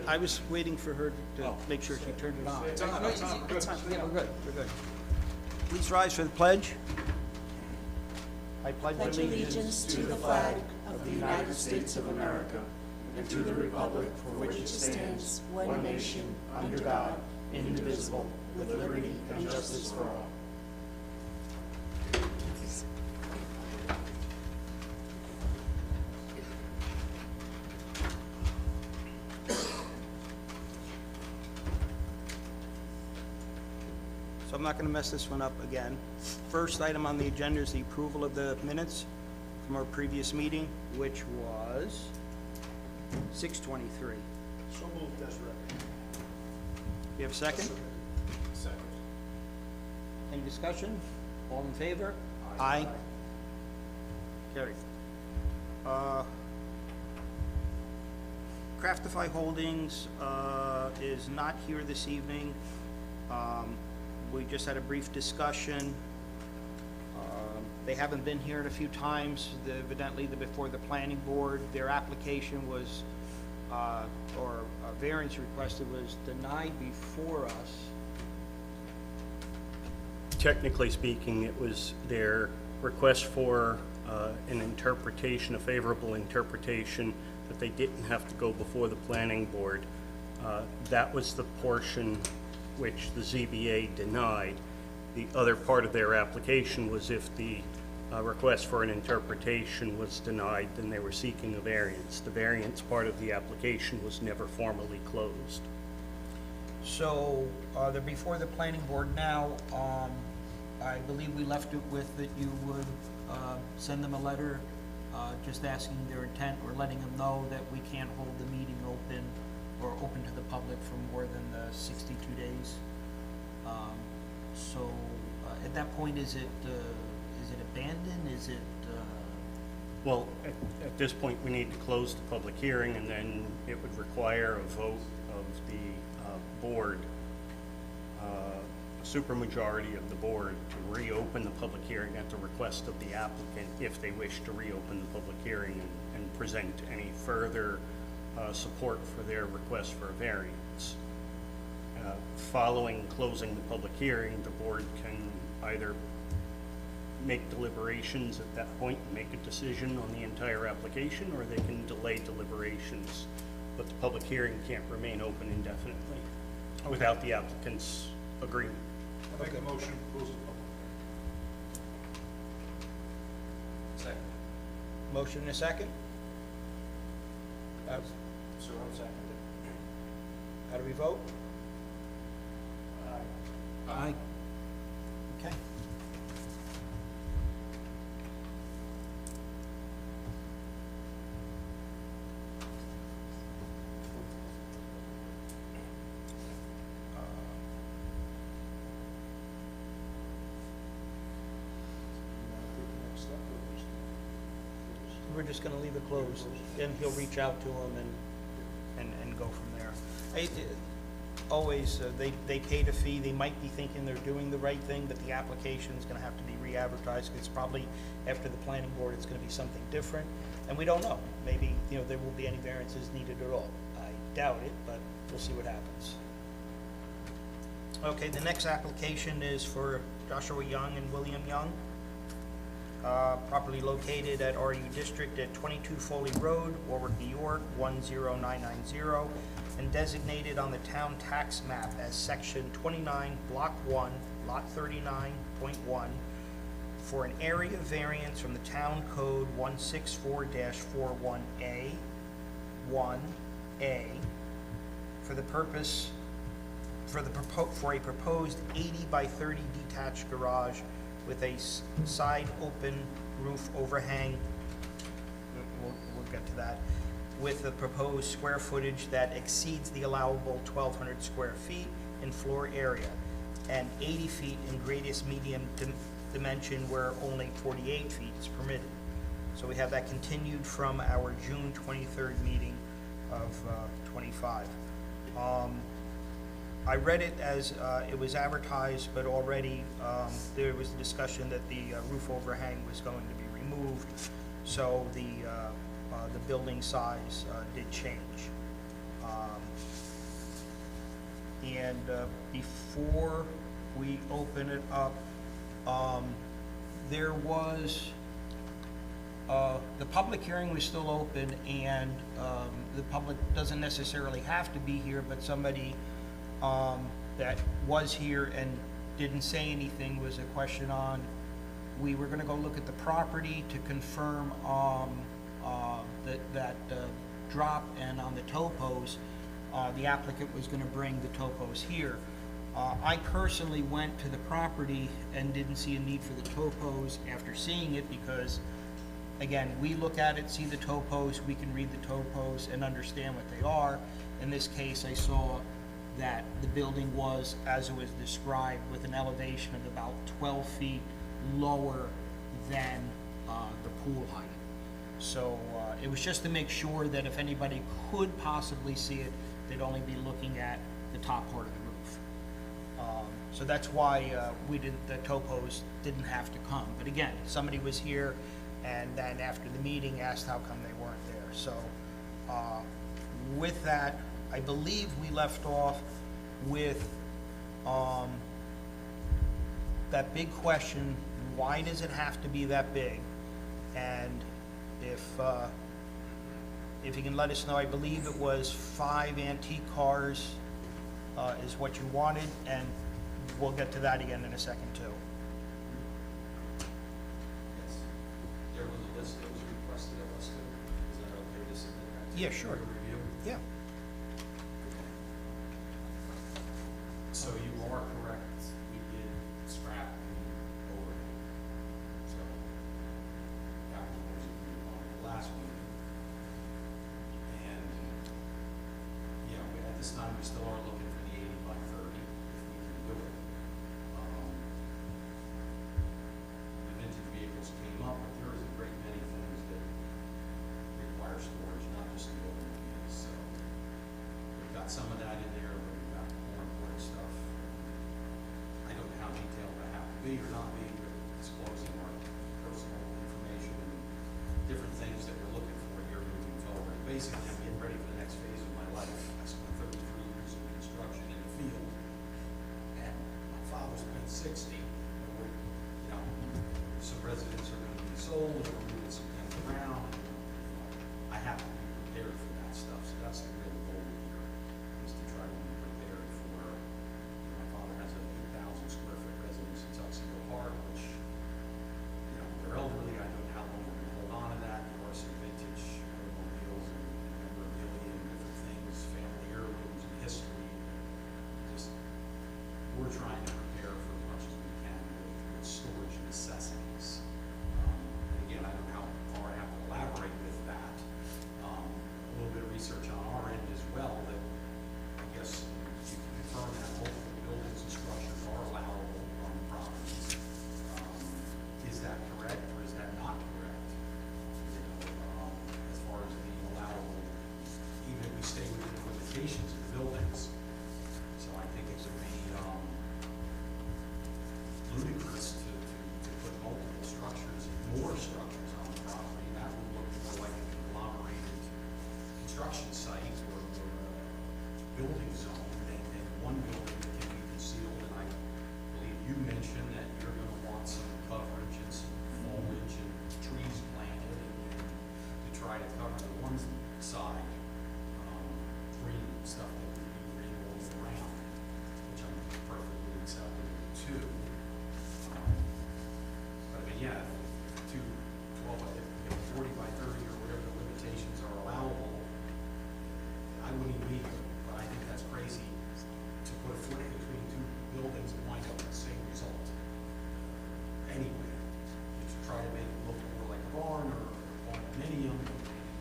I was waiting for her to make sure she turned it on. It's on. It's on. We're good. Yeah, we're good, we're good. Please rise for the pledge. I pledge allegiance to the flag of the United States of America and to the republic for which it stands, one nation, under God, indivisible, with liberty and justice for all. So I'm not going to mess this one up again. First item on the agenda is the approval of the minutes from our previous meeting, which was 6/23. So moved as read. You have a second? Second. Any discussion? All in favor? Aye. Carried. Craftify Holdings is not here this evening. We just had a brief discussion. They haven't been here in a few times. Evidently, before the planning board, their application was, or a variance requested was denied before us. Technically speaking, it was their request for an interpretation, a favorable interpretation, that they didn't have to go before the planning board. That was the portion which the ZBA denied. The other part of their application was if the request for an interpretation was denied, then they were seeking a variance. The variance part of the application was never formally closed. So they're before the planning board now. I believe we left it with that you would send them a letter just asking their intent or letting them know that we can't hold the meeting open or open to the public for more than the 62 days. So at that point, is it abandoned? Is it? Well, at this point, we need to close the public hearing, and then it would require a vote of the board, a supermajority of the board, to reopen the public hearing at the request of the applicant if they wish to reopen the public hearing and present any further support for their request for a variance. Following closing the public hearing, the board can either make deliberations at that point and make a decision on the entire application, or they can delay deliberations. But the public hearing can't remain open indefinitely without the applicant's agreement. I make a motion to close the public hearing. Second. Motion and a second? So I'm seconded. How do we vote? Aye. Okay. We're just going to leave it closed, and he'll reach out to him and go from there. Always, they paid a fee. They might be thinking they're doing the right thing, but the application is going to have to be re-advertised. It's probably, after the planning board, it's going to be something different, and we don't know. Maybe, there won't be any variances needed at all. I doubt it, but we'll see what happens. Okay, the next application is for Joshua Young and William Young. Properly located at RU District at 22 Foley Road, Warwick, New York, 10990, and designated on the town tax map as Section 29, Block 1, Lot 39.1, for an area variance from the Town Code 164-41A, 1A, for the purpose, for a proposed 80 by 30 detached garage with a side open roof overhang, we'll get to that, with the proposed square footage that exceeds the allowable 1,200 square feet in floor area and 80 feet in radius median dimension where only 48 feet is permitted. So we have that continued from our June 23rd meeting of 25. I read it as it was advertised, but already there was a discussion that the roof overhang was going to be removed, so the building size did change. And before we open it up, there was, the public hearing was still open, and the public doesn't necessarily have to be here, but somebody that was here and didn't say anything was a question on, we were gonna go look at the property to confirm that drop, and on the topos, the applicant was gonna bring the topos here. I personally went to the property and didn't see a need for the topos after seeing it, because, again, we look at it, see the topos, we can read the topos and understand what they are. In this case, I saw that the building was, as it was described, with an elevation of about 12 feet lower than the pool height. So it was just to make sure that if anybody could possibly see it, they'd only be looking at the top part of the roof. So that's why the topos didn't have to come. But again, somebody was here, and then after the meeting asked how come they weren't there. So with that, I believe we left off with that big question, why does it have to be that big? And if you can let us know, I believe it was 5 antique cars is what you wanted, and we'll get to that again in a second too. Yes. There was a list that was requested of us too. Is that okay to submit that? Yeah, sure. For review? Yeah. So you are correct, we did scrap the overhead. So, that was agreed upon the last meeting. And, yeah, at this time, we still are looking for the 80 by 30, if we can do it. The vintage vehicles came up, but there is a great many things that require storage, not just the automobiles, so. We've got some of that in there, but we've got more important stuff. I don't know how detailed I have to be or not be, but disclosing our personal information and different things that we're looking for here moving forward. Basically, I'm getting ready for the next phase of my life. I spent 33 years in construction in the field, and my father's been 60. And we're, you know, some residents are going to be sold, and we're moving some things around. And, I have to be prepared for that stuff, so that's the real goal here, is to try to be prepared for, my father has a 8,000 square foot residence in Tuxedo Park, which, you know, they're elderly, I don't know how long we're gonna hold on to that. There are some vintage automobiles and memorabilia and different things, family heirlooms and history. Just, we're trying to prepare for as much as we can with storage necessities. And again, I don't know how far I have to elaborate with that. A little bit of research on our end as well, that I guess you can confirm that multiple buildings and structures are allowable on the properties. Is that correct, or is that not correct? You know, as far as being allowable, even if we stay within the limitations of the buildings. So I think it would be ludicrous to put multiple structures, more structures on the property. That would look more like a conglomerated construction site or building zone than one building that can be concealed. And I believe you mentioned that you're going to want some coverage and some foliage and trees planted and to try to cover the one side, green stuff that would be green all around, which I'm perfectly acceptable to. But I mean, yeah, if 40 by 30 or whatever the limitations are allowable, I wouldn't even be here, but I think that's crazy to put a foot between two buildings and wind up with the same result. Anyway, to try to make it look more like a barn or a condominium,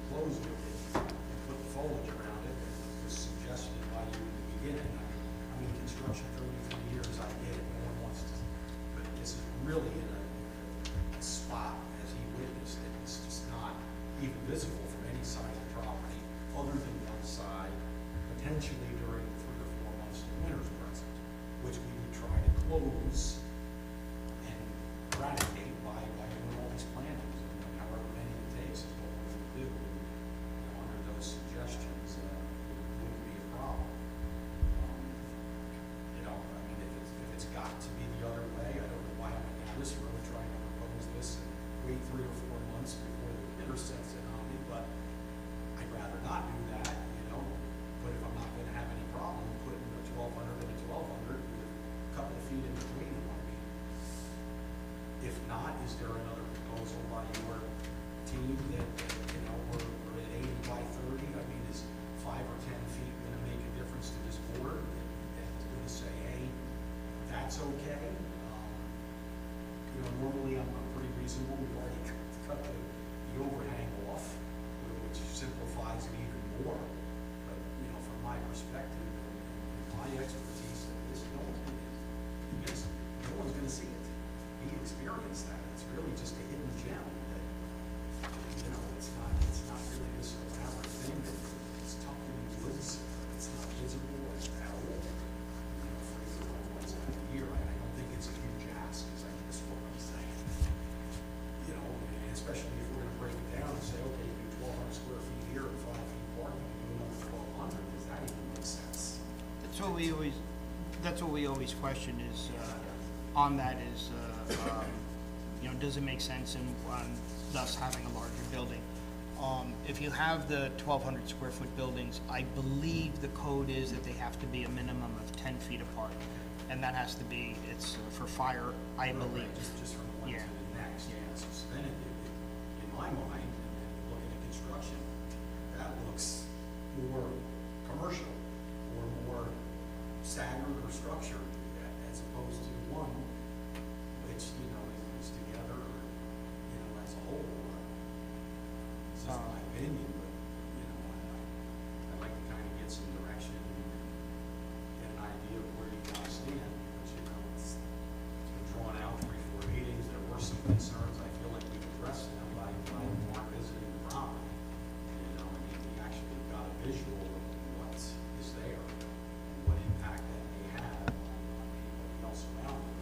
close with it, and put the foliage around it, as was suggested by you in the beginning. I mean, construction 33 years, I get it, no one wants to, but this is really in a spot, as he witnessed it, it's just not even visible from any side of the property, other than one side, potentially during 3 or 4 months of winter's present, which we would try to close and eradicate by doing all these plantings, and however many it takes is what we would do. And, under those suggestions, we wouldn't be 3 or 4 months before the bidder sets it on me, but I'd rather not do that, you know? But if I'm not gonna have any problem putting a 1,200 and a 1,200 with a couple of feet in between them, I mean, if not, is there another proposal by your team that, you know, we're at 80 by 30? I mean, is 5 or 10 feet gonna make a difference to this board? And it's gonna say, hey, that's okay? You know, normally I'm pretty reasonable. We've already cut the overhang off, which simplifies it even more. But, you know, from my perspective and my expertise, this, no one's gonna see it. He experienced that. It's really just a hidden gem that, you know, it's not really this elaborate thing that it's tucked in the woods. It's not visible at all. You know, for everyone once out of the year, I don't think it's a huge ask, is I guess what I'm saying. You know, and especially if we're gonna break it down and say, okay, you do 1,200 square feet here and 5 feet parking, you do another 1,200, does that even make sense? That's what we always question is, on that is, you know, does it make sense in, thus having a larger building? If you have the 1,200 square foot buildings, I believe the code is that they have to be a minimum of 10 feet apart. And that has to be, it's for fire, I believe. Just from one Yeah. to the next, yeah. So then in my mind, and looking at construction, that looks more commercial or more staggered or structured as opposed to one, which, you know, is together, you know, as a whole. This is my opinion, but, you know, I'd like to kind of get some direction and get an idea of where you guys stand, because, you know, it's been drawn out 3, 4 meetings. There were some concerns. I feel like we've addressed them by Mark visiting the property. You know, I mean, we actually got a visual of what is there, and what impact that may have on anybody else around it.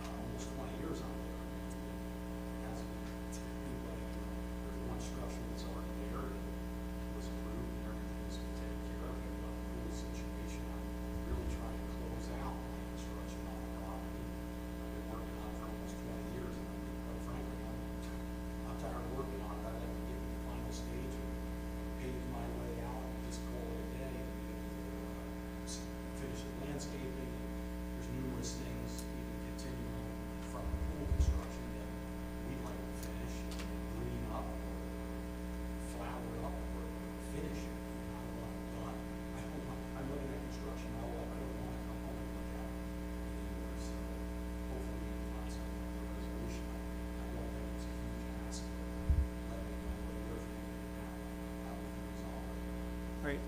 Almost 20 years on there. It hasn't been anybody, you know, there's one structure that's already there that was approved and everything was taken care of. We've got a pool situation. I'm really trying to close out my construction on the property. I've been working on it for almost 20 years, and quite frankly, I'm tired of working on it. I'd like to get to the final stage and pave my way out and just call it a day. Finish the landscaping. There's numerous things, even continuing from the pool construction that we'd like to finish and green up or flower up or finish it. I don't want it done. I'm looking at construction, I don't want to come home and look at it anymore. So hopefully we can find some kind of resolution. I don't think it's a huge ask, but let me know what you're thinking and how we can resolve it. Right,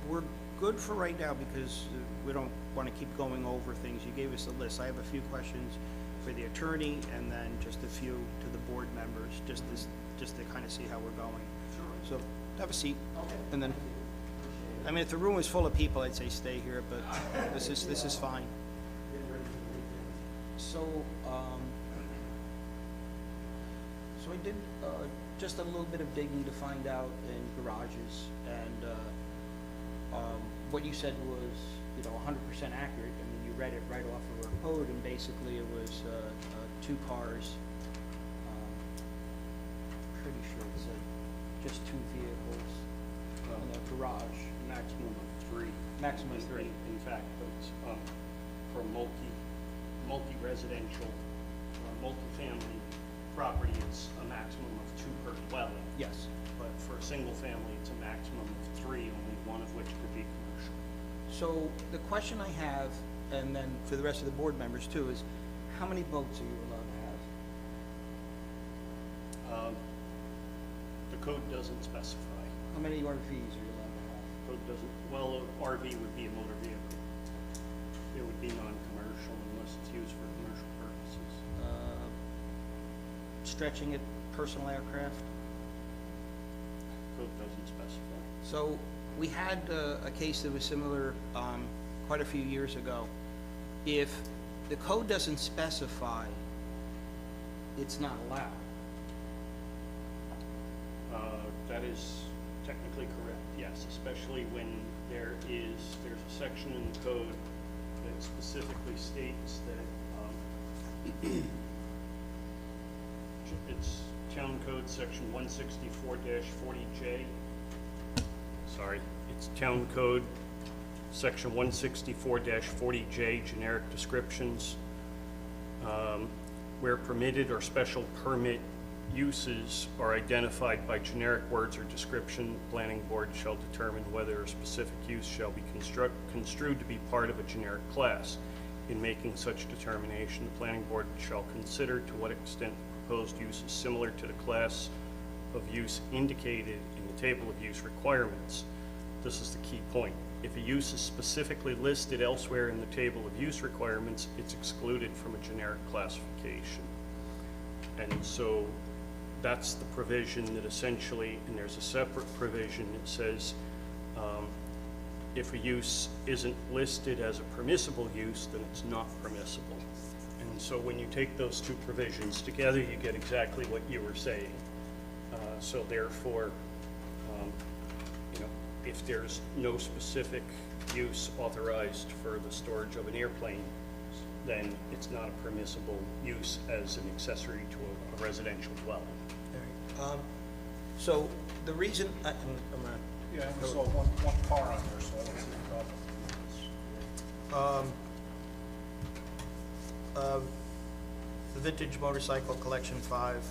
we're good for right now because we don't want to keep going over things. You gave us a list. I have a few questions for the attorney and then just a few to the board members, just to kind of see how we're going. Sure. So, have a seat. Okay. And then, I mean, if the room was full of people, I'd say stay here, but this is fine. Getting ready for the weekend. So, so I did just a little bit of digging to find out in garages, and what you said was, you know, 100% accurate. I mean, you read it right off of our code, and basically it was 2 cars. Pretty sure it said just 2 vehicles in the garage. Maximum of 3. Maximum of 3. In fact, it's, for multi-residential, multi-family property, it's a maximum of 2 per dwelling. Yes. But for a single family, it's a maximum of 3, only one of which could be commercial. So the question I have, and then for the rest of the board members too, is how many boats are you allowed to have? The code doesn't specify. How many RVs are you allowed to have? Code doesn't, well, an RV would be a motor vehicle. It would be non-commercial unless it's used for commercial purposes. Stretching it, personal aircraft? Code doesn't specify. So we had a case that was similar quite a few years ago. If the code doesn't specify, it's not allowed. That is technically correct, yes, especially when there's a section in the code that specifically states that It's Town Code Section 164-40J. Sorry, it's Town Code Section 164-40J, generic descriptions. Where permitted or special permit uses are identified by generic words or description, the planning board shall determine whether a specific use shall be construed to be part of a generic class. In making such determination, the planning board shall consider to what extent the proposed use is similar to the class of use indicated in the table of use requirements. This is the key point. If a use is specifically listed elsewhere in the table of use requirements, it's excluded from a generic classification. And so that's the provision that essentially, and there's a separate provision that says if a use isn't listed as a permissible use, then it's not permissible. And so when you take those two provisions together, you get exactly what you were saying. So therefore, if there's no specific use authorized for the storage of an airplane, then it's not a permissible use as an accessory to a residential dwelling. All right. So the reason, I'm gonna, Yeah, and we saw one car on there, so I don't see the problem. the vintage motorcycle collection 5,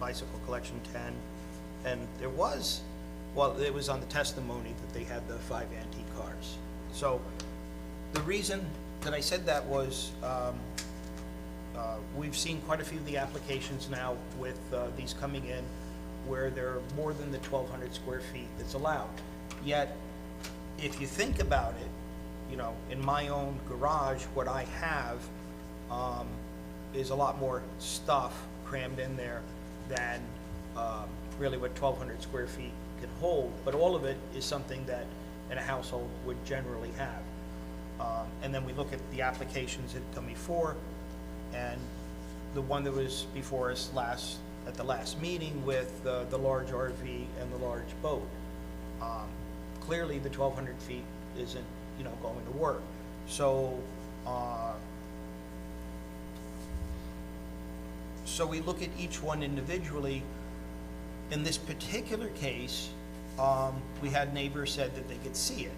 bicycle collection 10, and there was, well, it was on the testimony that they had the 5 antique cars. So the reason that I said that was we've seen quite a few of the applications now with these coming in where they're more than the 1,200 square feet that's allowed. Yet, if you think about it, in my own garage, what I have is a lot more stuff crammed in there than really what 1,200 square feet can hold, but all of it is something that in a household would generally have. And then we look at the applications that come before, and the one that was before us at the last meeting with the large RV and the large boat. Clearly, the 1,200 feet isn't, going to work. So, so we look at each one individually. In this particular case, we had neighbors said that they could see it.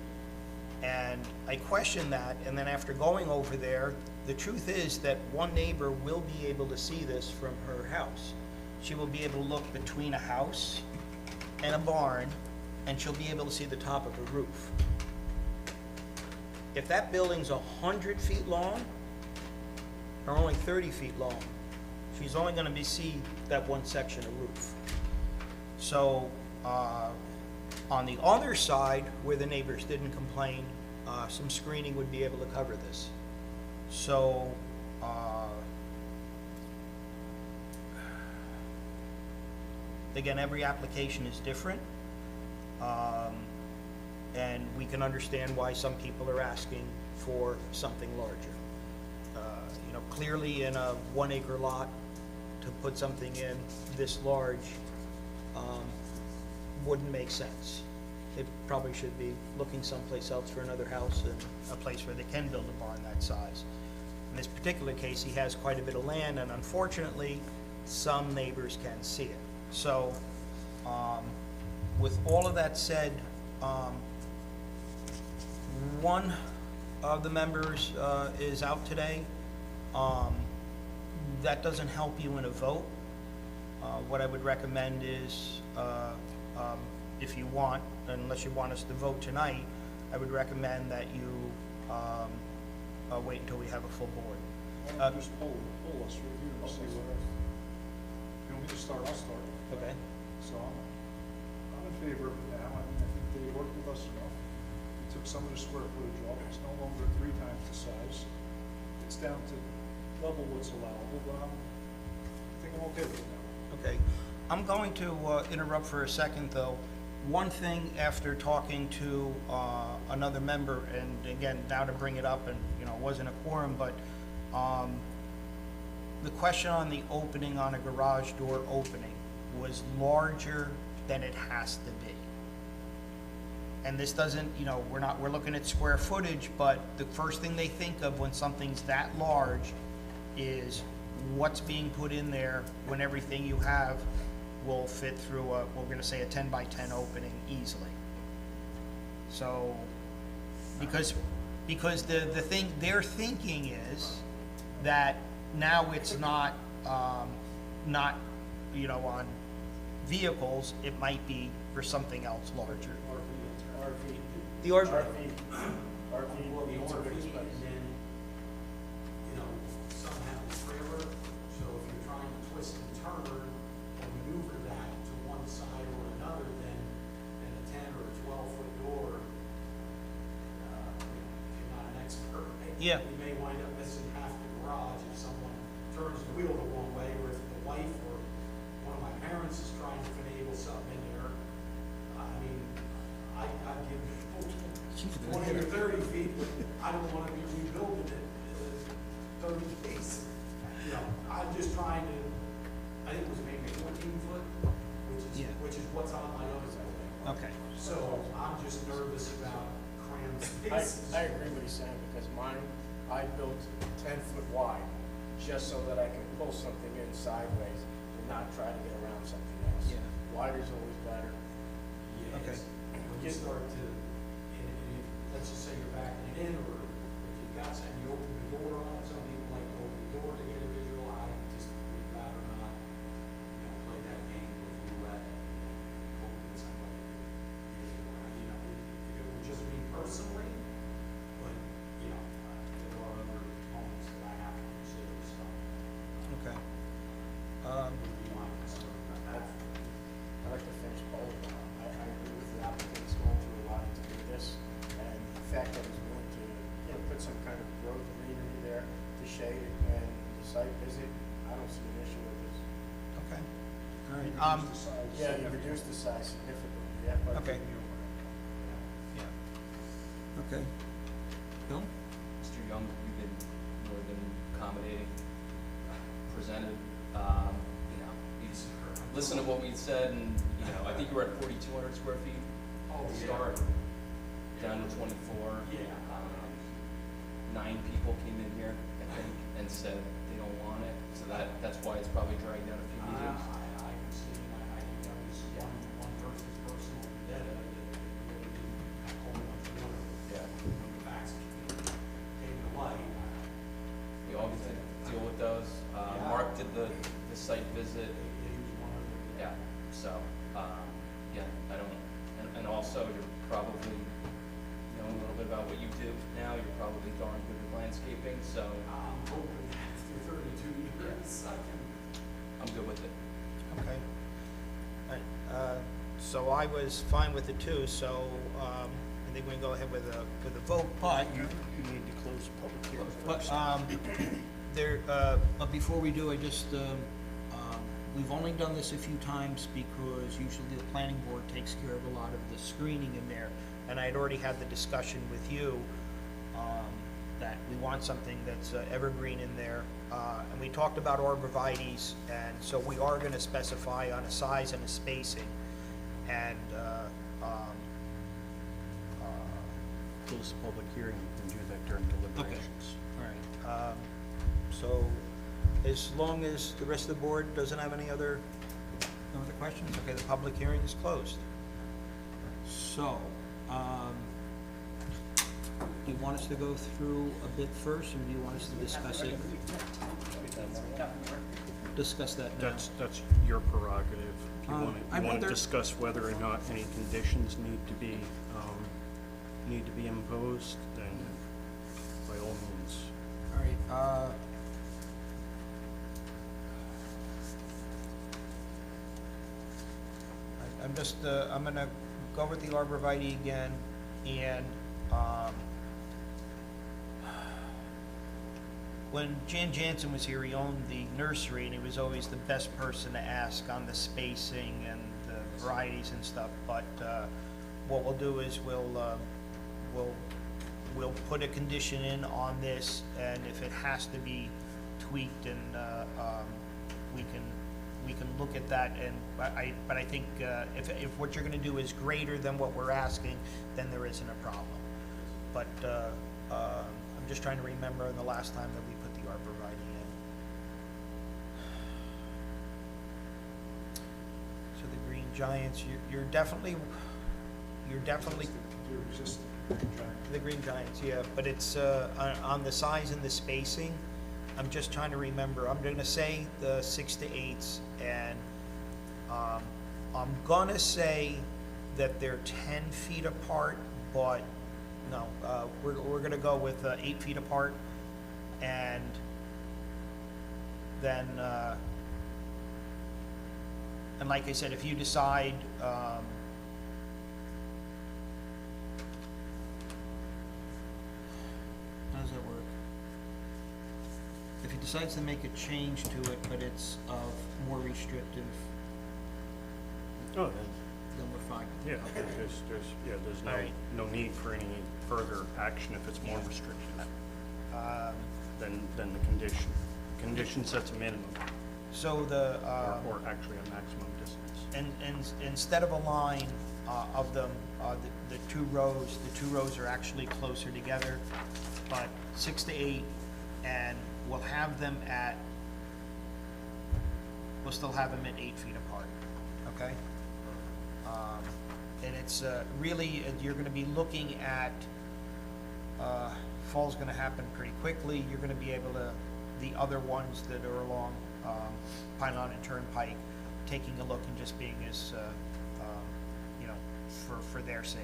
And I questioned that, and then after going over there, the truth is that one neighbor will be able to see this from her house. She will be able to look between a house and a barn, and she'll be able to see the top of a roof. If that building's 100 feet long, or only 30 feet long, she's only gonna see that one section of roof. So, on the other side, where the neighbors didn't complain, some screening would be able to cover this. So, again, every application is different. And we can understand why some people are asking for something larger. Clearly in a 1 acre lot, to put something in this large wouldn't make sense. They probably should be looking someplace else for another house and a place where they can build a barn that size. In this particular case, he has quite a bit of land, and unfortunately, some neighbors can see it. So, with all of that said, one of the members is out today. That doesn't help you in a vote. What I would recommend is, if you want, unless you want us to vote tonight, I would recommend that you wait until we have a full board. Why don't you just poll us right here and see what else. You want me to start? I'll start. Okay. So I'm in favor of it now. I think they worked with us enough. We took some of the square footage off. It's no longer 3 times the size. It's down to double what's allowable, but I think I'm okay with it now. Okay. I'm going to interrupt for a second, though. One thing after talking to another member, and again, now to bring it up, and it wasn't a quorum, but the question on the opening on a garage door opening was larger than it has to be. And this doesn't, we're looking at square footage, but the first thing they think of when something's that large is what's being put in there when everything you have will fit through a, we're gonna say a 10 by 10 opening easily. So, because the thing, their thinking is that now it's not, you know, on vehicles, it might be for something else larger. RV. The RV, Well, the needs a RV, big and space. then, you know, some have a trailer, so if you're trying to twist and turn or maneuver that to one side or another, then a 10 or a 12-foot door, if you're not an expert, Yeah. you may wind up missing half the garage if someone turns the wheel the wrong way, or if the wife or one of my parents is trying to finagle something in there. I mean, I'd give people 20 or 30 feet, but I don't want to be rebuilding it 30 feet. You know, I'm just trying to, I think it was maybe 14 foot, Yeah. which is what's on my other building. okay, So I'm just nervous about crammed spaces. I agree with you, Sam, because mine, I built 10 foot wide, just so that I can pull something in sideways and not try to get around something else. Yeah. Wider's always better. Yeah, Okay. when you start to, let's just say you're backing it in, or if you've got something, you open the door on, some people like to open the door to get a visual, I just would rather not, you know, play that game with roulette, hoping somebody, you know, if it would just be personally, but, you know, there are other moments that I have to consider, so, okay. would be my concern about that. I like to finish both. I agree with the applicant, he's going through a lot to do this, and the fact that he's willing to, you know, put some kind of growth greenery there to shade it, and the site visit, I don't see an issue with this. Okay, all right, Yeah, you reduced the size significantly, yeah, but. Okay. yeah. Okay. Bill? Mr. Young, you've been more than accommodating, presented, you know, you just listen to what we said, and, you know, I think you were at 4,200 square feet Oh, to yeah. start, down to 24. Yeah. 9 people came in here, I think, and said they don't want it, so that's why it's probably dragged out a few meetings. I can see, I think that was one person's personal vendetta that really didn't have whole much water. Yeah. When the facts came to light, We all get to deal with those. Yeah. Mark did the site visit, he was one of the. yeah, so, yeah, I don't, and also you're probably knowing a little bit about what you do now, you're probably darn good with landscaping, so I'm hoping after 32 years, I can. I'm good with it. Okay. All right, so I was fine with it too, so, I think we can go ahead with a vote, but, You need to close the public hearing but, first. but before we do, I just, we've only done this a few times because usually the planning board takes care of a lot of the screening in there. And I had already had the discussion with you, that we want something that's evergreen in there. And we talked about arborvitaes, and so we are gonna specify on a size and a spacing. And, Close the public hearing, you can do that during deliberations. all right, so as long as the rest of the board doesn't have any other, no other questions, okay, the public hearing is closed. So, do you want us to go through a bit first, or do you want us to discuss it? Discuss that now. That's your prerogative. If you I'd want to rather- discuss whether or not any conditions need to be imposed, then by all means. All right, I'm just, I'm gonna go over the arborvitae again, and, when Jan Jansen was here, he owned the nursery, and he was always the best person to ask on the spacing and the varieties and stuff, but, what we'll do is we'll put a condition in on this, and if it has to be tweaked, and, we can look at that, and, but I think, if what you're gonna do is greater than what we're asking, then there isn't a problem. But, I'm just trying to remember the last time that we put the arborvitae in. Giants, you're definitely, Your existing giant. the Green Giants, yeah, but it's, on the size and the spacing, I'm just trying to remember, I'm gonna say the 6 to 8s, and, I'm gonna say that they're 10 feet apart, but, no, we're gonna go with, 8 feet apart, and then, and like I said, if you decide, how does that work? If he decides to make a change to it, but it's of more restrictive, Oh, then we're fine. yeah, there's All right. no need for any further action if it's more restrictive than the condition. Condition sets a minimum, So the, or actually a maximum distance. and instead of a line of them, the two rows are actually closer together, but 6 to 8, and we'll have them at, we'll still have them at 8 feet apart, okay? And it's really, you're gonna be looking at, fall's gonna happen pretty quickly, you're gonna be able to, the other ones that are along Pylon and Turnpike, taking a look and just being as, you know, for their sake.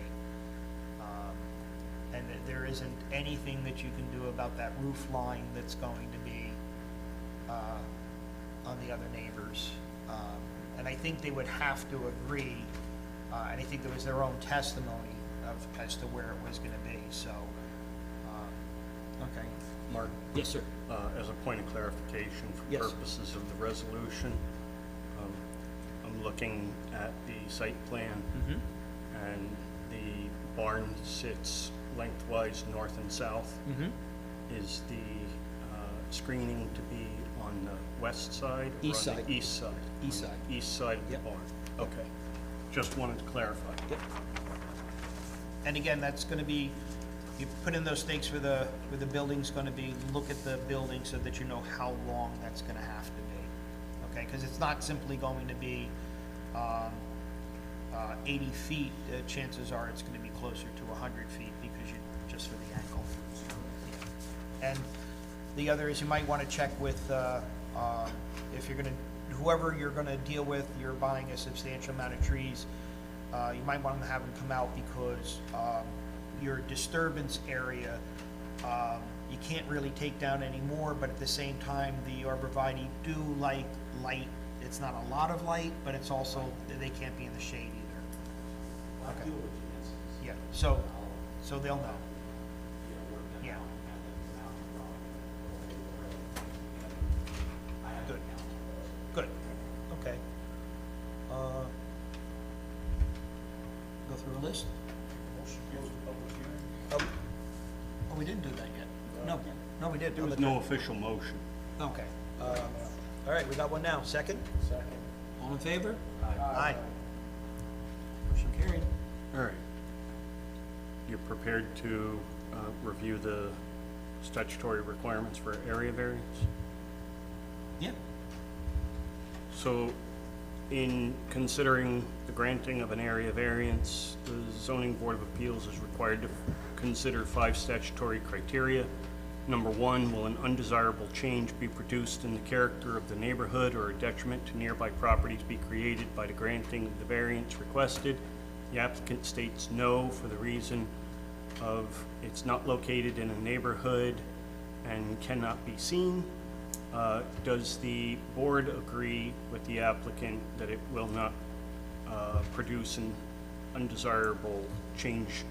And that there isn't anything that you can do about that roof line that's going to be on the other neighbors. And I think they would have to agree, and I think there was their own testimony as to where it was gonna be, so, okay. Mark? Yes, sir. As a point of clarification for Yes. purposes of the resolution, I'm looking at the site plan, Mm-hmm. and the barn sits lengthwise north and south. Mm-hmm. Is the screening to be on the west side? Or East on side. the east side? East On side. the east side of the Yep. barn. Okay. Just wanted to clarify. Yep. And again, that's gonna be, you put in those stakes where the building's gonna be, look at the building so that you know how long that's gonna have to be. Okay, because it's not simply going to be, 80 feet, chances are it's gonna be closer to 100 feet because you, just for the angle. Yeah. And the other is you might wanna check with, if you're gonna, whoever you're gonna deal with, you're buying a substantial amount of trees, you might want to have them come out because, your disturbance area, you can't really take down anymore, but at the same time, the arborvitae do like light. It's not a lot of light, but it's also, they can't be in the shade either. I'll Okay. deal with the answers. Yeah, so they'll know. Yeah. Good. Good, okay. Go through a list? Oh, we didn't do that yet. No, we did. There was no official motion. Okay. All right, we got one now. Second? Second. All in favor? Aye. Motion carried. All right. You're prepared to review the statutory requirements for area variance? Yeah. So, in considering the granting of an area variance, the zoning board of appeals is required to consider 5 statutory criteria. Number 1, will an undesirable change be produced in the character of the neighborhood or a detriment to nearby properties be created by the granting of the variance requested? The applicant states no for the reason of it's not located in a neighborhood and cannot be seen. Does the board agree with the applicant that it will not produce an undesirable change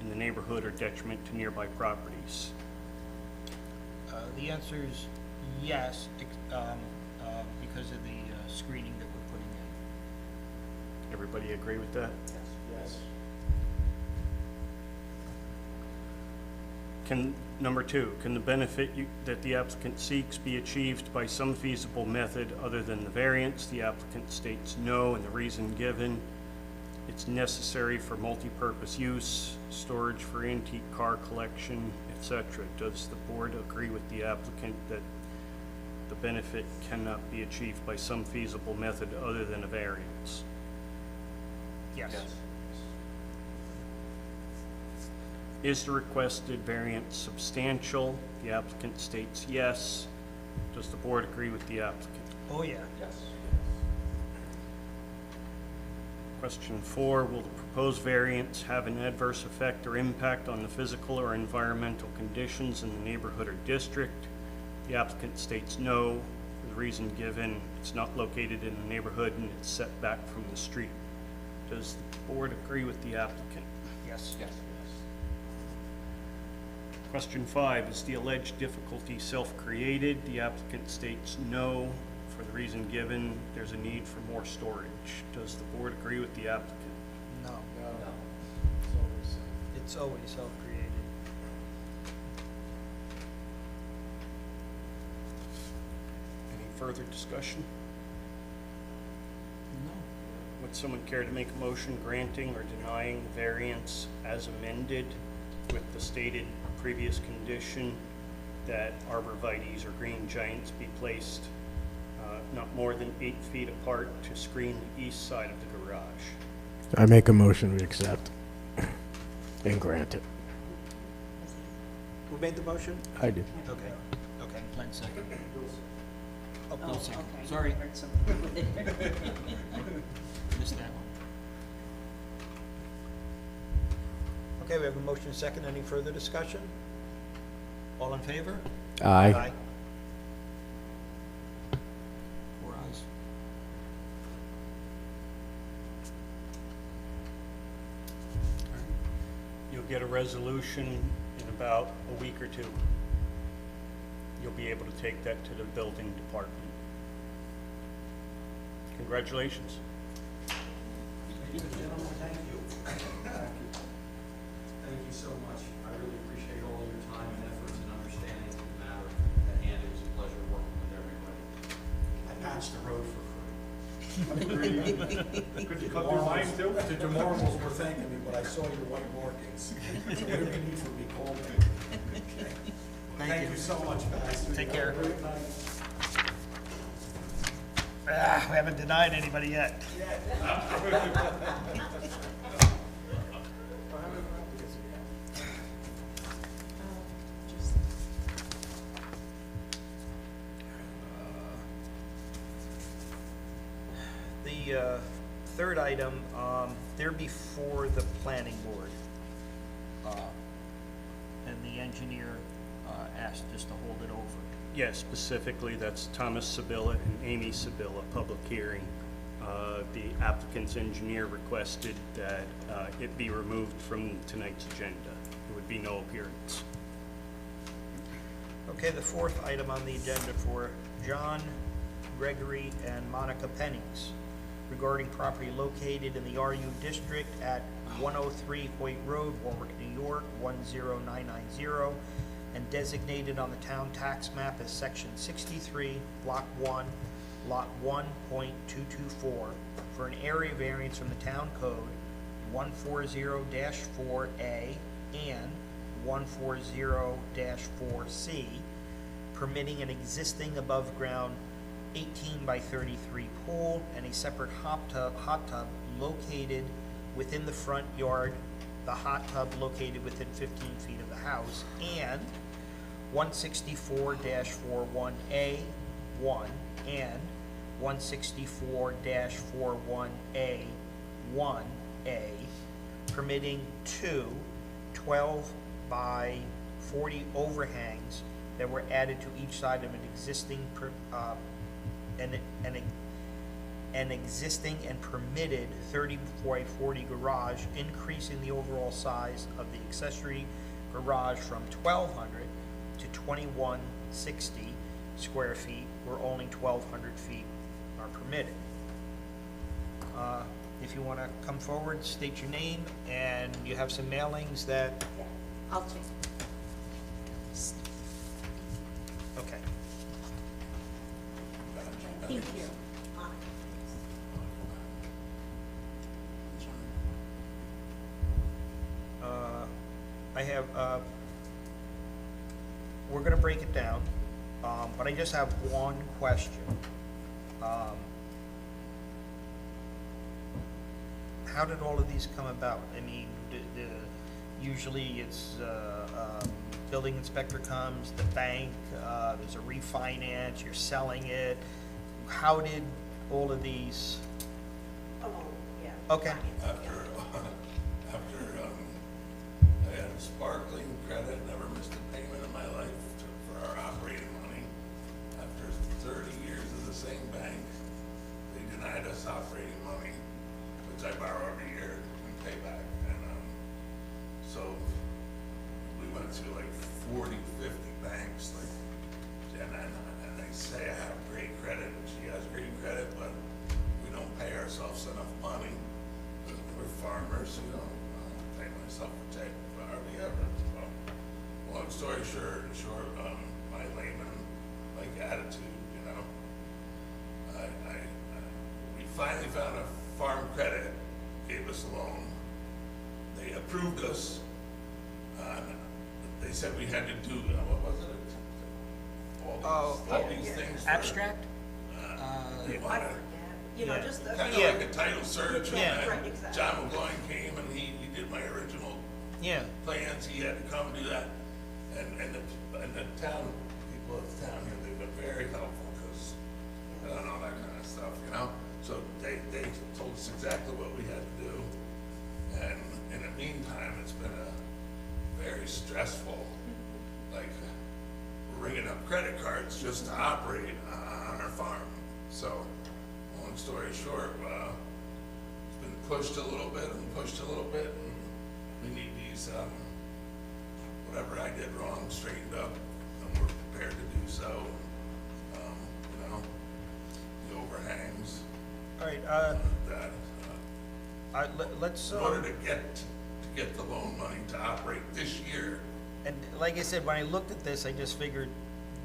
in the neighborhood or detriment to nearby properties? The answer is yes, because of the screening that we're putting in. Everybody agree with that? Yes. Number 2, can the benefit that the applicant seeks be achieved by some feasible method other than the variance? The applicant states no, and the reason given, it's necessary for multi-purpose use, storage for antique car collection, etc. Does the board agree with the applicant that the benefit cannot be achieved by some feasible method other than a variance? Yes. Is the requested variance substantial? The applicant states yes. Does the board agree with the applicant? Oh, yeah. Yes. Question 4, will the proposed variance have an adverse effect or impact on the physical or environmental conditions in the neighborhood or district? The applicant states no. For the reason given, it's not located in the neighborhood and it's set back from the street. Does the board agree with the applicant? Yes. Yes. Question 5, is the alleged difficulty self-created? The applicant states no. For the reason given, there's a need for more storage. Does the board agree with the applicant? No. No. It's always self-created. Any further discussion? No. Would someone care to make a motion granting or denying the variance as amended with the stated previous condition that arborvitaes or green giants be placed not more than 8 feet apart to screen the east side of the garage? I make a motion we accept and grant it. Who made the motion? I did. Okay. Okay. Glenn second. Oh, Bill second. Sorry. Missed that one. Okay, we have a motion second. Any further discussion? All in favor? Aye. 4 ayes. You'll get a resolution in about a week or 2. You'll be able to take that to the building department. Congratulations. Gentlemen, thank you. Thank you so much. I really appreciate all your time and efforts and understanding of the matter at hand. It was a pleasure working with everybody. I patched the road for free. Could you cut your line too? The DeMarvels were thanking me, but I saw your white markings. So whatever you need from me, call me. Thank you so much, guys. Take care. Have a great night. We haven't denied anybody yet. The third item, they're before the planning board. And the engineer asked us to hold it over. Yes, specifically, that's Thomas Sabilla and Amy Sabilla, public hearing. The applicant's engineer requested that it be removed from tonight's agenda. There would be no appearance. Okay, the fourth item on the agenda for John, Gregory, and Monica Pennings regarding property located in the RU district at 103 Hoyt Road, Warwick, New York, 10990, and designated on the town tax map as Section 63, Block 1, Lot 1.224, for an area variance from the town code 140-4A and 140-4C, permitting an existing above-ground 18 by 33 pool and a separate hot tub located within the front yard, the hot tub located within 15 feet of the house, and 164-41A1 and 164-41A1A, permitting 2 12 by 40 overhangs that were added to each side of an existing an existing and permitted 30 by 40 garage, increasing the overall size of the accessory garage from 1,200 to 2,160 square feet, where only 1,200 feet are permitted. If you want to come forward, state your name, and you have some mailings that, I'll check. okay. Thank you. I have, we're gonna break it down, but I just have one question. how did all of these come about? I mean, usually it's, building inspector comes, the bank, there's a refinance, you're selling it. How did all of these, Oh, yeah. okay, After I had a sparkling credit, never missed a payment in my life for our operating money. After 30 years of the same bank, they denied us operating money, which I borrow every year and pay back. And so we went to like 40, 50 banks, and they say I have great credit, and she has great credit, but we don't pay ourselves enough money. We're farmers, you know, I pay myself a check hardly ever. So, long story short, my layman-like attitude, you know, we finally found a farm credit, gave us a loan. They approved us. They said we had to do, what was it? All these things. for- abstract? They I wanted, forget, you know, Yeah. just the. kind of Yeah. like a title search, Yeah. and Right, then exactly. John McGloin came and he did my original Yeah, plans, he had to come do that, and the town, people at the town here, they've been very helpful, because I don't know that kind of stuff, you know? So they told us exactly what we had to do, and in the meantime, it's been a very stressful, like, ringing up credit cards just to operate on our farm. So, long story short, it's been pushed a little bit and pushed a little bit, and we need these, whatever I did wrong straightened up, and we're prepared to do so. You know, the overhangs, all right, that, let's, in order to get the loan money to operate this year. and like I said, when I looked at this, I just figured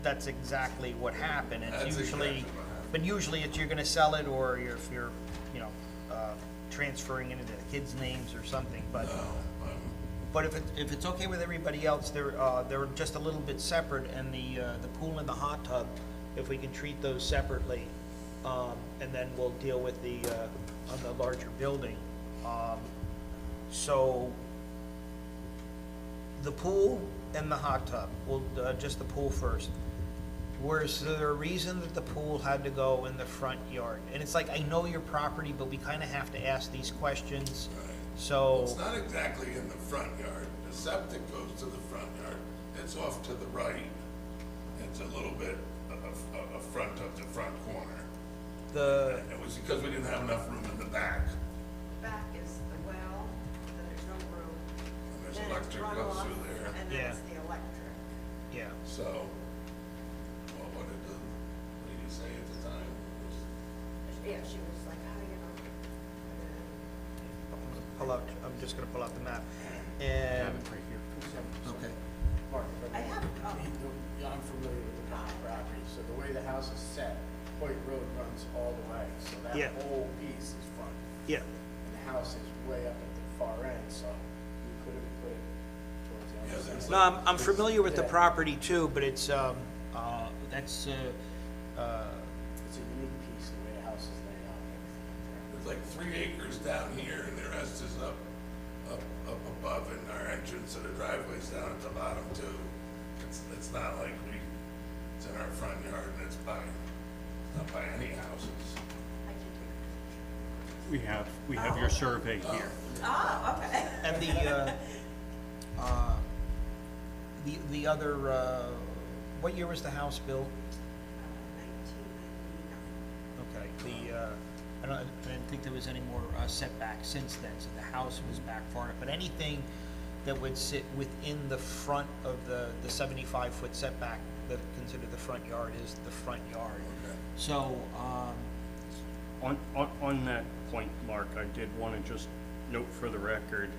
that's exactly what happened. It's That's usually, exactly what happened. but usually it's you're gonna sell it, or if you're, you know, transferring it into the kids' names or something, but. But if it's okay with everybody else, they're just a little bit separate, and the pool and the hot tub, if we can treat those separately, and then we'll deal with on the larger building. So, the pool and the hot tub, we'll, just the pool first. Was there a reason that the pool had to go in the front yard? And it's like, I know your property, but we kinda have to ask these questions, Right. so. It's not exactly in the front yard. The septic goes to the front yard. It's off to the right. It's a little bit a front of the front corner. The, And it was because we didn't have enough room in the back. Back is the well, then there's no room. And there's Then it's electric goes runoff, through there. And then Yeah. it's the electric. yeah. So, well, what did the lady say at the time? Yeah, she was like, how you know? I'm just gonna pull out the map, and, right here. okay, Mark, I have, oh, I'm familiar with the property, so the way the house is set, Hoyt Road runs all the way, so Yeah. that whole piece is front. yeah, And the house is way up at the far end, so you could have put it towards the Yeah, other there's side. no, I'm familiar with the Yeah. property too, but it's, that's, It's a unique piece, the way the house is laid out. There's like 3 acres down here and the rest is up above, and our entrance to the driveway's down at the bottom too. It's not like it's in our front yard and it's not by any houses. I did. We have your survey here. Oh, okay. and the other, what year was the house built? 1999. Okay, I didn't think there was any more setback since then, so the house was back far enough, but anything that would sit within the front of the 75-foot setback that considered the front yard is the front yard. Okay. So, On that point, Mark, I did want to just note for the record,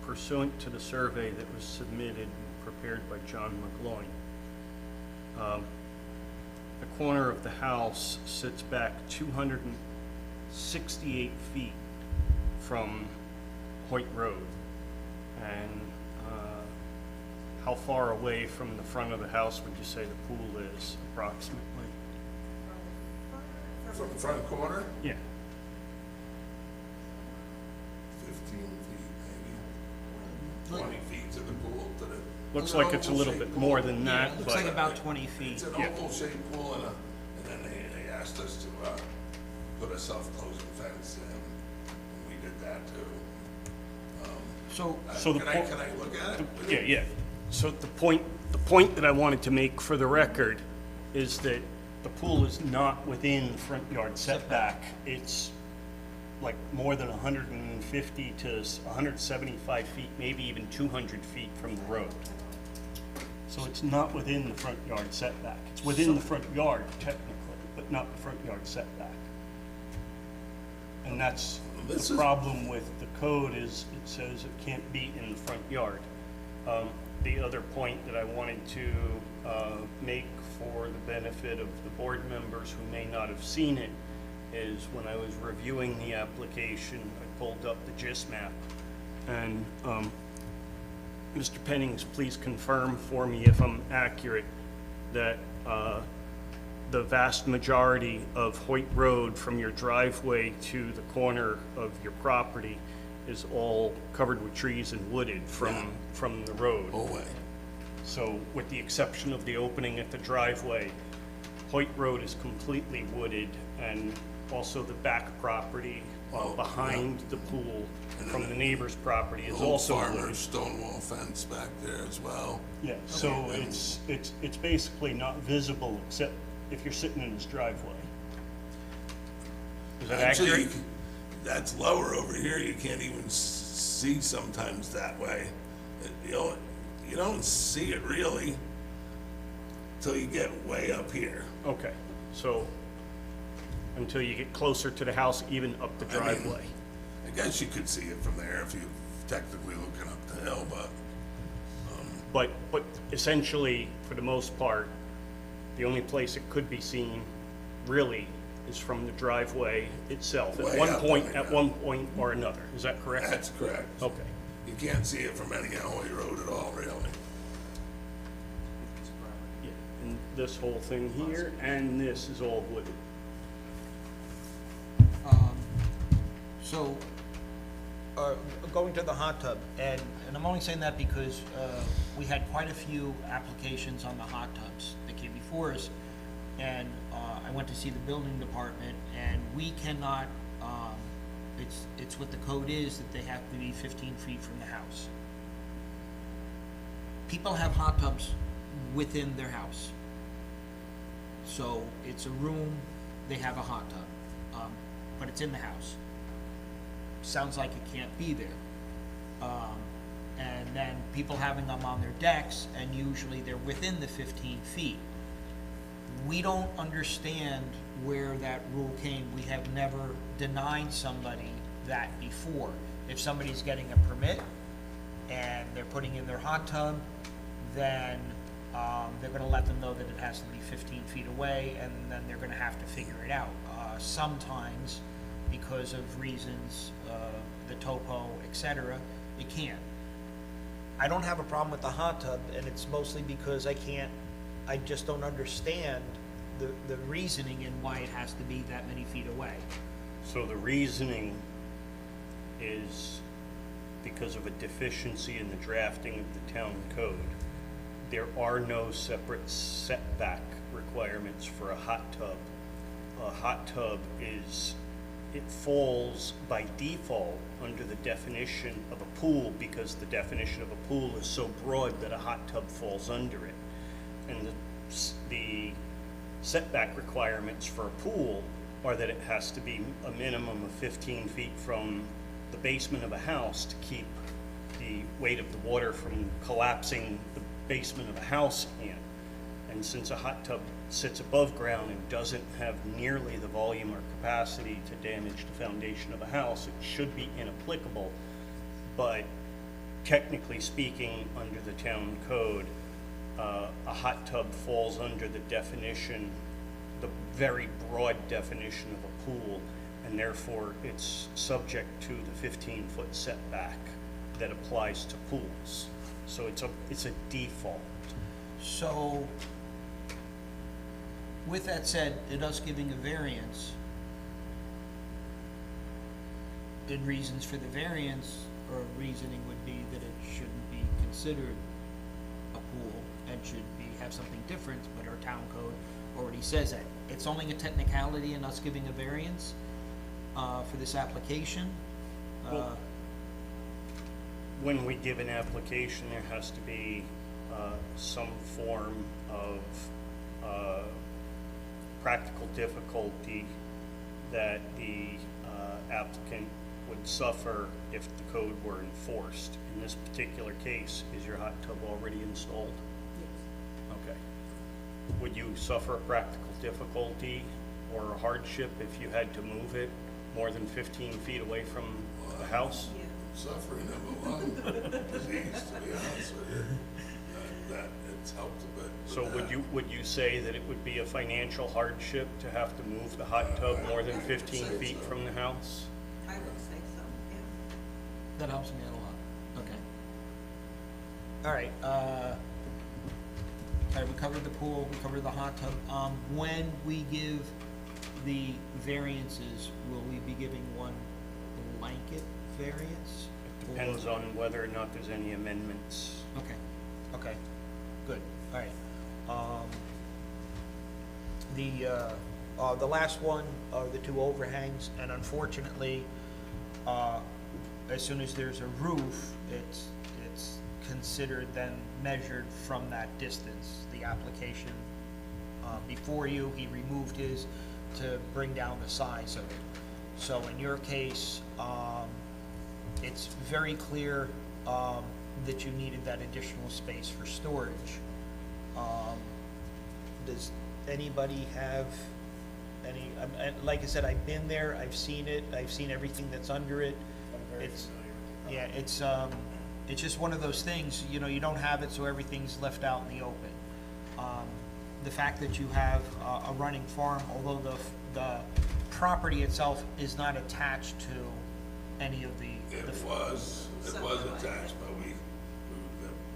pursuant to the survey that was submitted and prepared by John McGloin, the corner of the house sits back 268 feet from Hoyt Road. And how far away from the front of the house would you say the pool is approximately? From the front corner? Yeah. 20 feet to the pool, to the. Looks an like it's a little oval-shaped bit pool. more than Yeah, that, it looks like but about 20 feet. It's an oval-shaped pool, and then they asked us to put a self-closing fence in, and we did that too. So, the Can I look at it? yeah. So the point that I wanted to make for the record is that the pool is not within the front yard setback. It's like more than 150 to 175 feet, maybe even 200 feet from the road. So it's not within the front yard setback. It's within the front yard technically, but not the front yard setback. And that's This the is- problem with the code is it says it can't be in the front yard. The other point that I wanted to make for the benefit of the board members who may not have seen it is when I was reviewing the application, I pulled up the GIS map. And Mr. Pennings, please confirm for me if I'm accurate that the vast majority of Hoyt Road from your driveway to the corner of your property is all covered with trees and wooded from the road. Oh, way. So with the exception of the opening at the driveway, Hoyt Road is completely wooded, and also the back property behind the pool from the neighbor's property is Old also farmer's wooded. stone wall fence back there as well. Yeah, so it's basically not visible except if you're sitting in his driveway. Is that Actually, accurate? that's lower over here, you can't even see sometimes that way. You don't see it really till you get way up here. Okay, so until you get closer to the house, even up the I mean, driveway. I guess you could see it from there if you're technically looking up the hill, but But essentially, for the most part, the only place it could be seen really is from the driveway itself, Way at one up point, on the at ground. one point or another. Is that correct? that's correct. Okay. You can't see it from any Hoyt Road at all, really. Yeah, and this whole thing here, and this is all wooded. So, going to the hot tub, and I'm only saying that because we had quite a few applications on the hot tubs that came before us, and I went to see the building department, and we cannot, it's what the code is, that they have to be 15 feet from the house. People have hot tubs within their house. So it's a room, they have a hot tub, but it's in the house. Sounds like it can't be there. And then people having them on their decks, and usually they're within the 15 feet. We don't understand where that rule came. We have never denied somebody that before. If somebody's getting a permit and they're putting in their hot tub, then they're gonna let them know that it has to be 15 feet away, and then they're gonna have to figure it out. Sometimes, because of reasons, the topo, etc., it can't. I don't have a problem with the hot tub, and it's mostly because I just don't understand the reasoning and why it has to be that many feet away. So the reasoning is because of a deficiency in the drafting of the town code. There are no separate setback requirements for a hot tub. A hot tub it falls by default under the definition of a pool, because the definition of a pool is so broad that a hot tub falls under it. And the setback requirements for a pool are that it has to be a minimum of 15 feet from the basement of a house to keep the weight of the water from collapsing the basement of a house in. And since a hot tub sits above ground and doesn't have nearly the volume or capacity to damage the foundation of a house, it should be inapplicable. But technically speaking, under the town code, a hot tub falls under the definition, the very broad definition of a pool, and therefore it's subject to the 15-foot setback that applies to pools. So it's a default. So, with that said, in us giving a variance, the reasons for the variance or reasoning would be that it shouldn't considered a pool and should have something different, but our town code already says that. It's only a technicality in us giving a variance, for this application. Well, when we give an application, there has to be some form of practical difficulty that the applicant would suffer if the code were enforced. In this particular case, is your hot tub already installed? Yes. Okay. Would you suffer a practical difficulty or a hardship if you had to move it more than 15 feet away from the house? Yeah. Suffering of a lung disease, to be honest with you. That it's helped a bit. with So that. would you say that it would be a financial hardship to have to move the hot tub more than 15 I'd say feet so. from the house? I would say so, yeah. That helps me out a lot. Okay. All right, all right, we covered the pool, we covered the hot tub. When we give the variances, will we be giving one blanket variance? or- Depends on whether or not there's any amendments. Okay, okay, good, all right. The last one are the two overhangs, and unfortunately, as soon as there's a roof, it's considered then measured from that distance. The application, before you, he removed his to bring down the size of it. So in your case, it's very clear, that you needed that additional space for storage. Does anybody have any, like I said, I've been there, I've seen it, I've seen everything that's under it. It's, yeah, it's just one of those things, you know, you don't have it, so everything's left out in the open. The fact that you have a running farm, although the property itself is not attached to any of the. It was Subdivided. attached, but we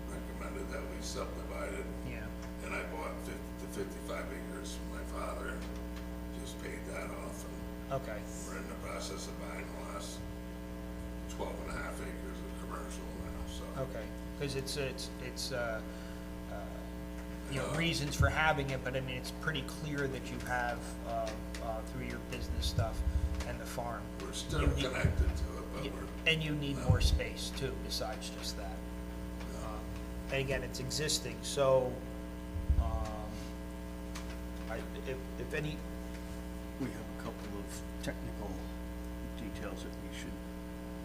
recommended that we subdivided, Yeah, and I bought 50 to 55 acres from my father, just paid that off, and okay, we're in the process of buying the last 12 and a half acres of commercial now, so. okay, because it's you know, reasons for having it, but I mean, it's pretty clear that you have, through your business stuff and the farm. We're still You need- connected to it, but we're. And you need more space too, besides just that. And again, it's existing, so, if any, We have a couple of technical details that we should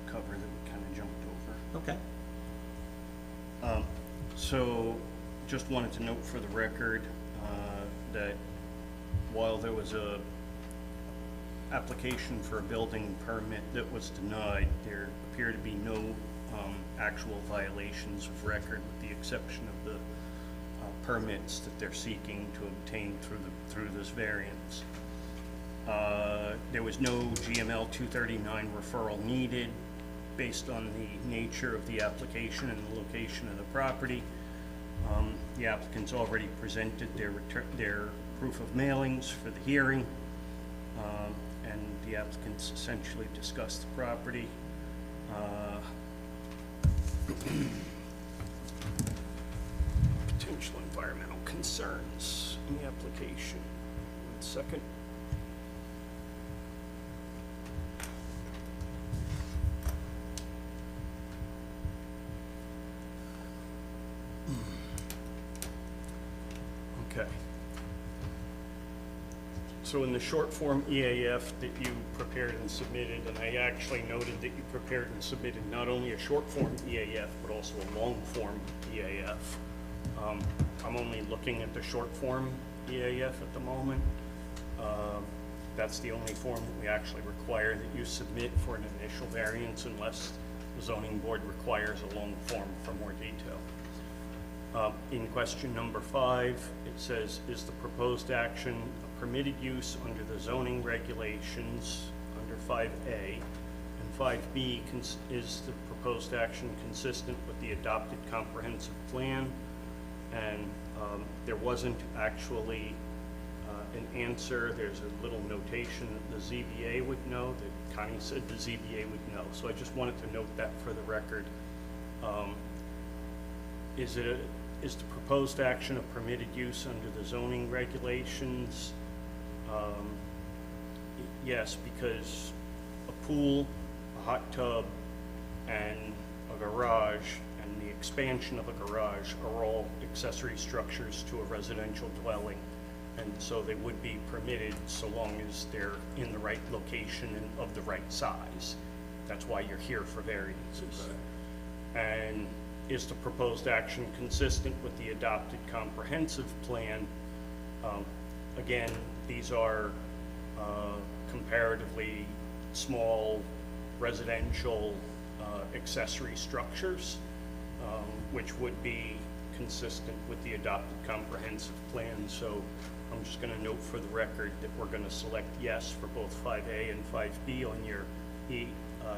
cover that we kind of jumped over. okay, So, just wanted to note for the record, that while there was a application for a building permit that was denied, there appear to be no, actual violations of record, with the exception of the, permits that they're seeking to obtain through this variance. There was no GML 239 referral needed based on the nature of the application and the location of the property. The applicants already presented their proof of mailings for the hearing, and the applicants essentially discussed the property. Potential environmental concerns in the application. 1 second. Okay. So in the short form EAF that you prepared and submitted, and I actually noted that you prepared and submitted not only a short form EAF, but also a long form EAF. I'm only looking at the short form EAF at the moment. That's the only form that we actually require that you submit for an initial variance, unless the zoning board requires a long form for more detail. In question number 5, it says, is the proposed action a permitted use under the zoning regulations under 5A? And 5B, is the proposed action consistent with the adopted comprehensive plan? And there wasn't actually an answer. There's a little notation that the ZBA would know, that Connie said the ZBA would know. So I just wanted to note that for the record. is the proposed action a permitted use under the zoning regulations? Yes, because a pool, a hot tub, and a garage, and the expansion of a garage are all accessory structures to a residential dwelling. And so they would be permitted so long as they're in the right location and of the right size. That's why you're here for variances. And is the proposed action consistent with the adopted comprehensive plan? Again, these are comparatively small residential accessory structures, which would be consistent with the adopted comprehensive plan. So I'm just going to note for the record that we're going to select yes for both 5A and 5B on your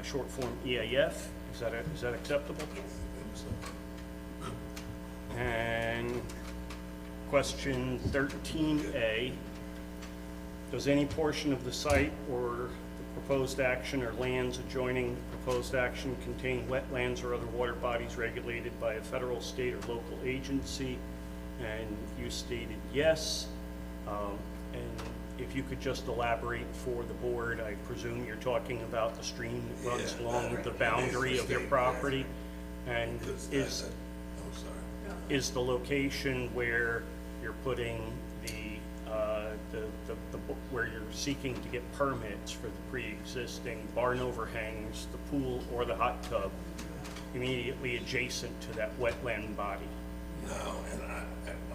short form EAF. Is that acceptable? And question 13A, does any portion of the site or the proposed action or lands adjoining the proposed action contain wetlands or other water bodies regulated by a federal, state, or local agency? And you stated yes. And if you could just elaborate for the board, I presume you're talking about the stream that runs along the boundary of your property? And is the location where you're putting where you're seeking to get permits for the pre-existing barn overhangs, the pool, or the hot tub immediately adjacent to that wetland body? No, and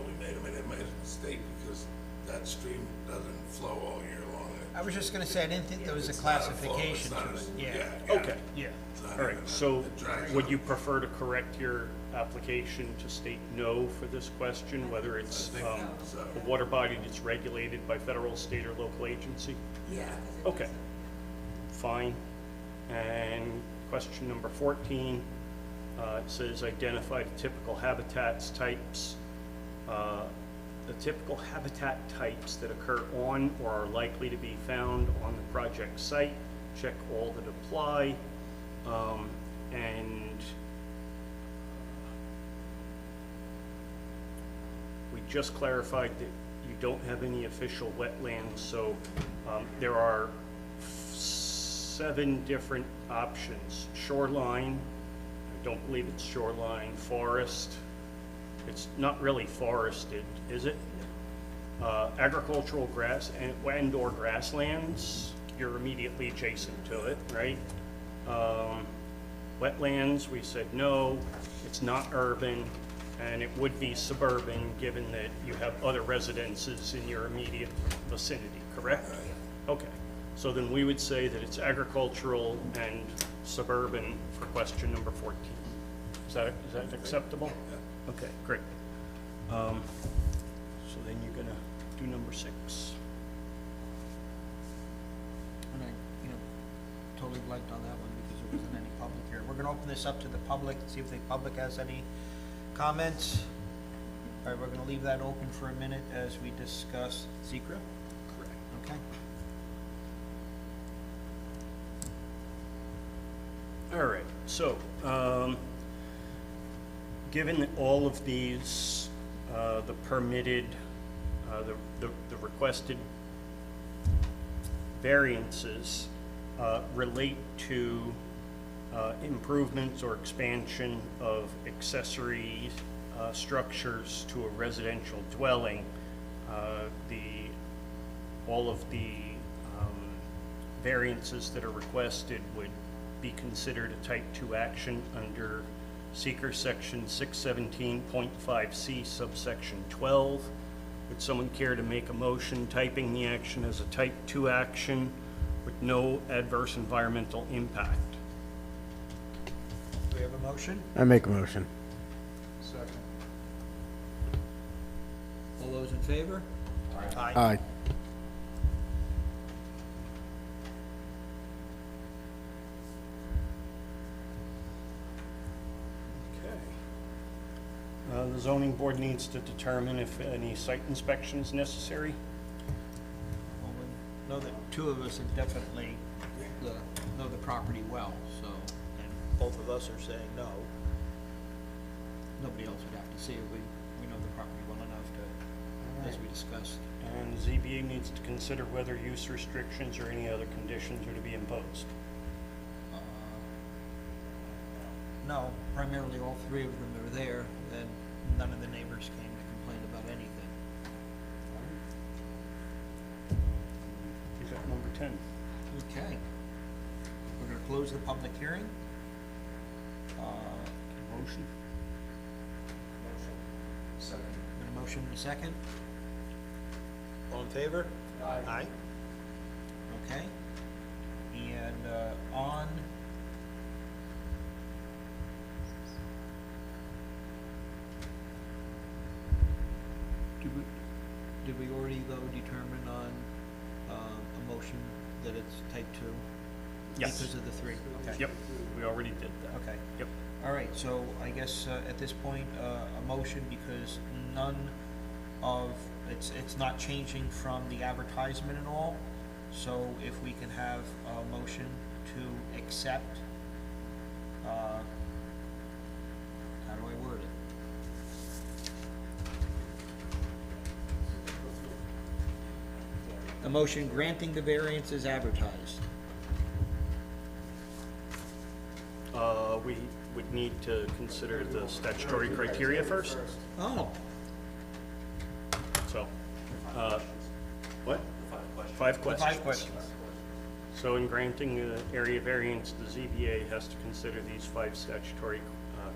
we made a mistake because that stream doesn't flow all year long. I was just gonna say, I didn't think there was a It's not classification flow, to it's it. not a- Yeah, Okay. yeah. It's not All right, even so a drag would zone. you prefer to correct your application to state no for this question, whether it's I think so. a water body that's regulated by federal, state, or local agency? Yeah. Okay, fine. And question number 14, it says identify the typical habitats types. The typical habitat types that occur on or are likely to be found on the project site. Check all that apply. And we just clarified that you don't have any official wetlands, so there are 7 different options. Shoreline, I don't believe it's shoreline. Forest, it's not really forested, is it? Agricultural grass and/or grasslands, you're immediately adjacent to it, right? Wetlands, we said no, it's not urban, and it would be suburban, given that you have other residences in your immediate vicinity, correct? Okay, so then we would say that it's agricultural and suburban for question number 14. Is that acceptable? Okay, great. So then you're gonna do number 6. And I, totally blanked on that one because there wasn't any public here. We're gonna open this up to the public, see if the public has any comments. All right, we're gonna leave that open for a minute as we discuss secret. Correct. Okay. All right, so, given that all of these, the permitted, the requested variances relate to improvements or expansion of accessory structures to a residential dwelling, all of the variances that are requested would be considered a type 2 action under Seeker section 617.5C subsection 12. Would someone care to make a motion typing the action as a type 2 action with no adverse environmental impact? Do we have a motion? I make a motion. Second. All those in favor? Aye. Aye. Okay. The zoning board needs to determine if any site inspection is necessary. Well, we know that 2 of us have definitely know the property well, so, and both of us are saying no. Nobody else else we'd have to see. We know the property well enough to, as we discussed. And ZBA needs to consider whether use restrictions or any other conditions are to be imposed. No, primarily all three of them are there, and none of the neighbors came to complain about anything. Is that number 10? Okay. We're gonna close the public hearing. Motion? Second. Got a motion and a second? All in favor? Aye. Aye. Okay. And, on did we already though determine on, a motion that it's type 2? Yes. Because of the 3, okay. Yep, we already did that. Okay. Yep. All right, so I guess at this point, a motion, because none of, it's not changing from the advertisement and all. So if we can have a motion to accept, how do I word it? A motion granting the variance as advertised. We would need to consider the statutory criteria first. Oh, So, what? 5 questions. 5 questions. So in granting the area variance, the ZBA has to consider these 5 statutory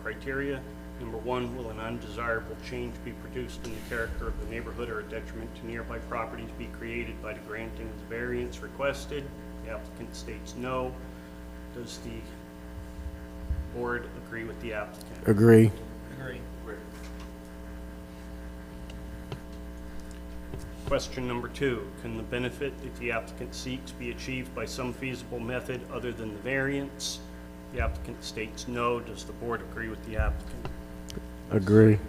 criteria. Number 1, will an undesirable change be produced in the character of the neighborhood or a detriment to nearby properties be created by the granting of the variance requested? The applicant states no. Does the board agree with the applicant? Agree. Agree. Question number 2, can the benefit that the applicant seeks be achieved by some feasible method other than the variance? The applicant states no. Does the board agree with the applicant? Agree.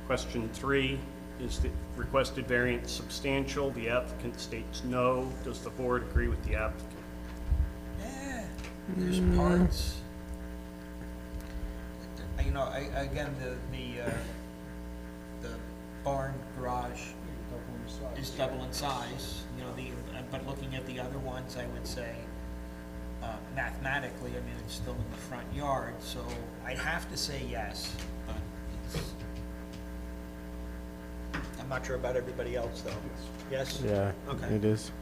Question 3, is the requested variance substantial? The applicant states no. Does the board agree with the applicant? Yeah, there's parts. You know, again, the barn garage is double in size, you know, but looking at the other ones, I would say, mathematically, I mean, it's still in the front yard, so I'd have to say yes, but it's, I'm not sure about everybody else, though. Yes? Yeah, Okay. it is.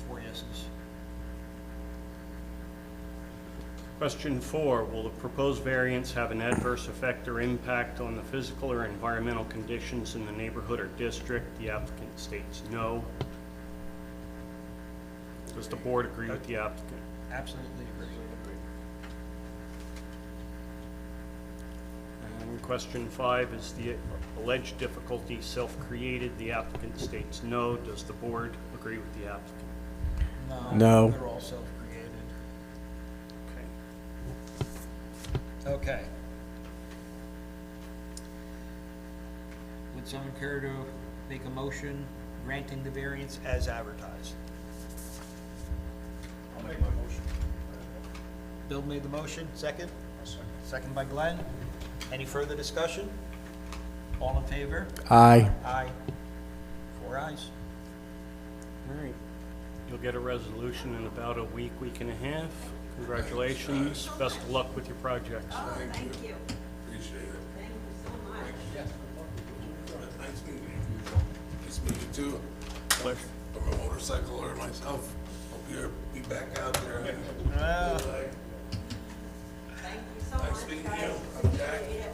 4 yeses. Question 4, will the proposed variance have an adverse effect or impact on the physical or environmental conditions in the neighborhood or district? The applicant states no. Does the board agree with the applicant? Absolutely agree. And question 5, is the alleged difficulty self-created? The applicant states no. Does the board agree with the applicant? No. They're all self-created. Okay. Okay. Would someone care to make a motion granting the variance as advertised? I'll make my motion. Bill made the motion, second? Second by Glenn. Any further discussion? All in favor? Aye. Aye. 4 ayes. All right. You'll get a resolution in about a week, week and a half. Congratulations. Best of luck with your projects. Oh, thank you. Appreciate it. Thank you so much. Nice meeting you. Nice to meet you too. Pleasure. From a motorcycler myself. Hope you'll be back out there. Thank you so much. Nice meeting you. guys. I'm Jack. Appreciate it.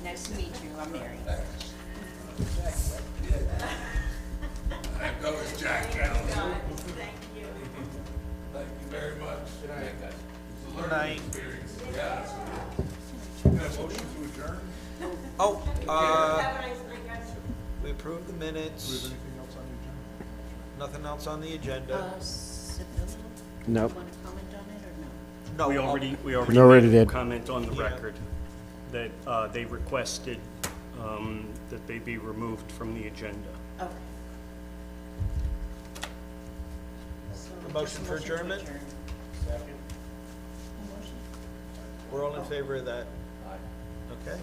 Nice to meet you, I'm Mary. I go as Jack Thank Jones. you, guys. Thank you. Thank you very much. Good night, guys. Good night. Yeah. Can I motion to adjourn? Oh, Have a nice night, guys. we approved the minutes. Nothing else on the agenda? Nope. Want to comment on it, or no? No. We I'll- already did. made a comment on the Yeah. record that they requested that they be removed from the agenda. Okay. So A motion just for adjournment? adjourn. Second. A motion? so. We're all in favor of that? Aye. Okay.